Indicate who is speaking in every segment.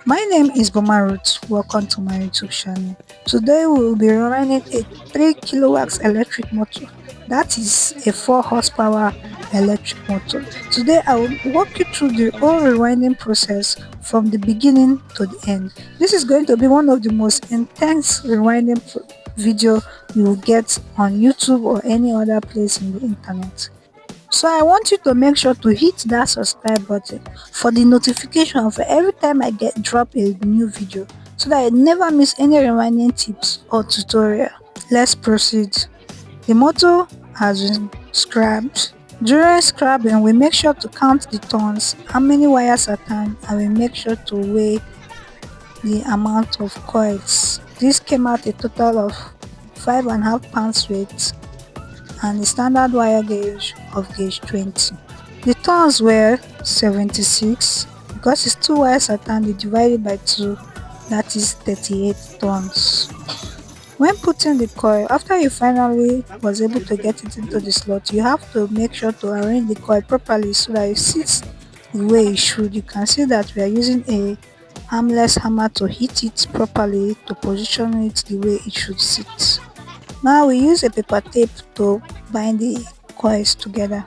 Speaker 1: My name is Bomarut. Welcome to my YouTube channel. Today we will be running a 3 kilowatts electric motor. That is a 4 horsepower electric motor. Today I will walk you through the whole rewinding process from the beginning to the end. This is going to be one of the most intense rewinding video you will get on YouTube or any other place in the internet. So I want you to make sure to hit that subscribe button for the notification for every time I get drop a new video so that I never miss any remaining tips or tutorial. Let's proceed. The motor has been scrapped. During scrapping, we make sure to count the turns, how many wires are turned, and we make sure to weigh the amount of coils. This came out a total of 5.5 pounds weight and the standard wire gauge of gauge 20. The turns were 76. Because it's 2 wires at hand, you divide it by 2, that is 38 turns. When putting the coil, after you finally was able to get it into the slot, you have to make sure to arrange the coil properly so that it sits the way it should. You can see that we are using a armless hammer to hit it properly to position it the way it should sit. Now we use a paper tape to bind the coils together.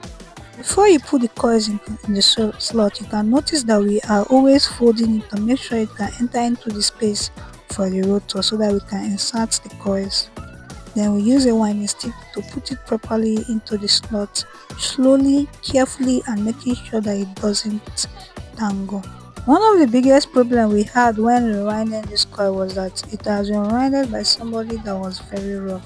Speaker 1: Before you put the coils in the slot, you can notice that we are always folding it to make sure it can enter into the space for the rotor so that we can insert the coils. Then we use a winding stick to put it properly into the slot, slowly, carefully, and making sure that it doesn't tangle. One of the biggest problems we had when rewinding this coil was that it has been rewinded by somebody that was very rough.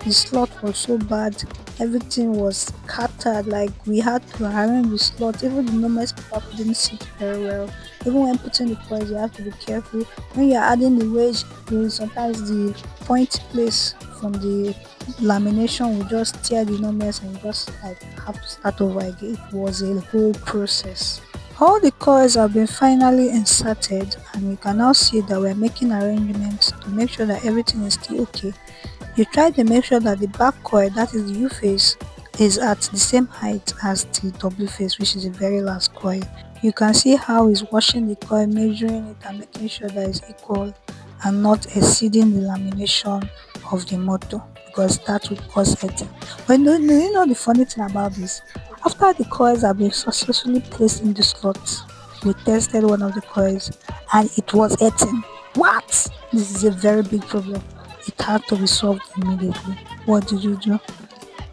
Speaker 1: The slot was so bad, everything was scattered, like we had to arrange the slot, even the Nomex paper didn't sit very well. Even when putting the coils, you have to be careful. When you're adding the wedge, sometimes the point place from the lamination will just tear the Nomex and you just like have to start over again. It was a whole process. All the coils have been finally inserted and you can now see that we're making arrangements to make sure that everything is still okay. You try to make sure that the back coil, that is the U face, is at the same height as the W face, which is the very last coil. You can see how he's washing the coil, measuring it and making sure that it's equal and not exceeding the lamination of the motor because that would cause it. But do you know the funny thing about this? After the coils have been successfully placed in the slot, we tested one of the coils and it was eating. What? This is a very big problem. It had to be solved immediately. What did you do?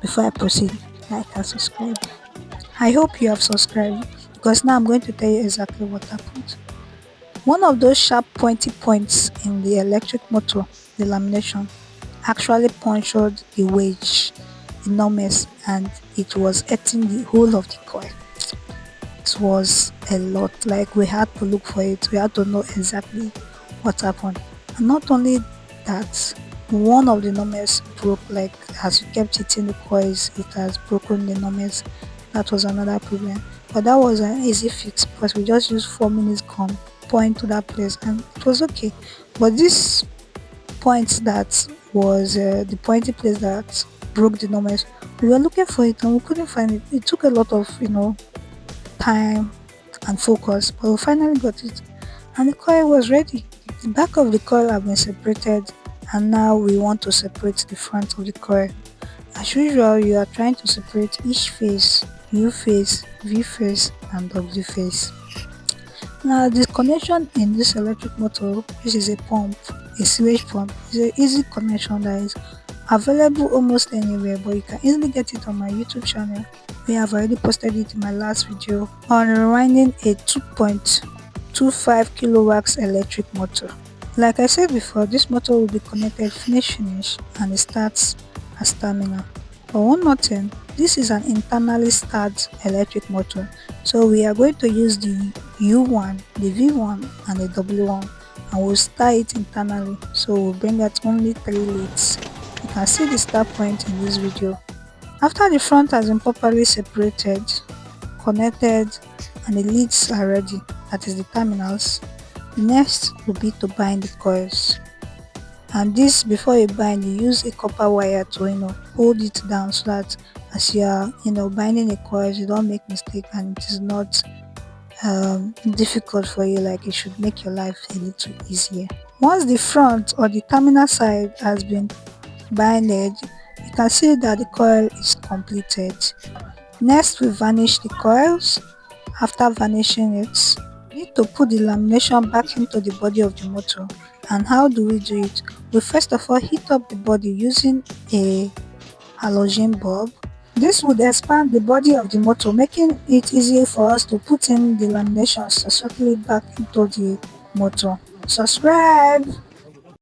Speaker 1: Before I proceed, like and subscribe. I hope you have subscribed because now I'm going to tell you exactly what happened. One of those sharp pointy points in the electric motor, the lamination, actually punctured the wedge, the Nomex, and it was eating the whole of the coil. It was a lot, like we had to look for it, we had to know exactly what happened. And not only that, one of the Nomex broke, like as we kept hitting the coils, it has broken the Nomex. That was another problem. But that was an easy fix because we just used 4 minutes gum, point to that place, and it was okay. But this point that was the pointy place that broke the Nomex, we were looking for it and we couldn't find it. It took a lot of time and focus, but we finally got it and the coil was ready. The back of the coil have been separated and now we want to separate the front of the coil. As usual, you are trying to separate each face, U face, V face and W face. Now the connection in this electric motor, which is a pump, a sewage pump, is an easy connection that is available almost anywhere, but you can easily get it on my YouTube channel. We have already posted it in my last video on rewinding a 2.25 kilowatts electric motor. Like I said before, this motor will be connected finish and it starts as terminal. But one more thing, this is an internally started electric motor, so we are going to use the U1, the V1 and the W1 and we'll start it internally, so we'll bring out only 3 leads. You can see the start point in this video. After the front has been properly separated, connected and the leads are ready, that is the terminals, the next will be to bind the coils. And this, before you bind, you use a copper wire to hold it down so that as you are binding the coils you don't make mistake and it is not difficult for you, like it should make your life a little easier. Once the front or the terminal side has been binded, you can see that the coil is completed. Next, we varnish the coils. After varnishing it, we need to put the lamination back into the body of the motor. And how do we do it? We first of all heat up the body using a halogen bulb. This would expand the body of the motor, making it easier for us to put in the laminations successfully back into the motor. Subscribe!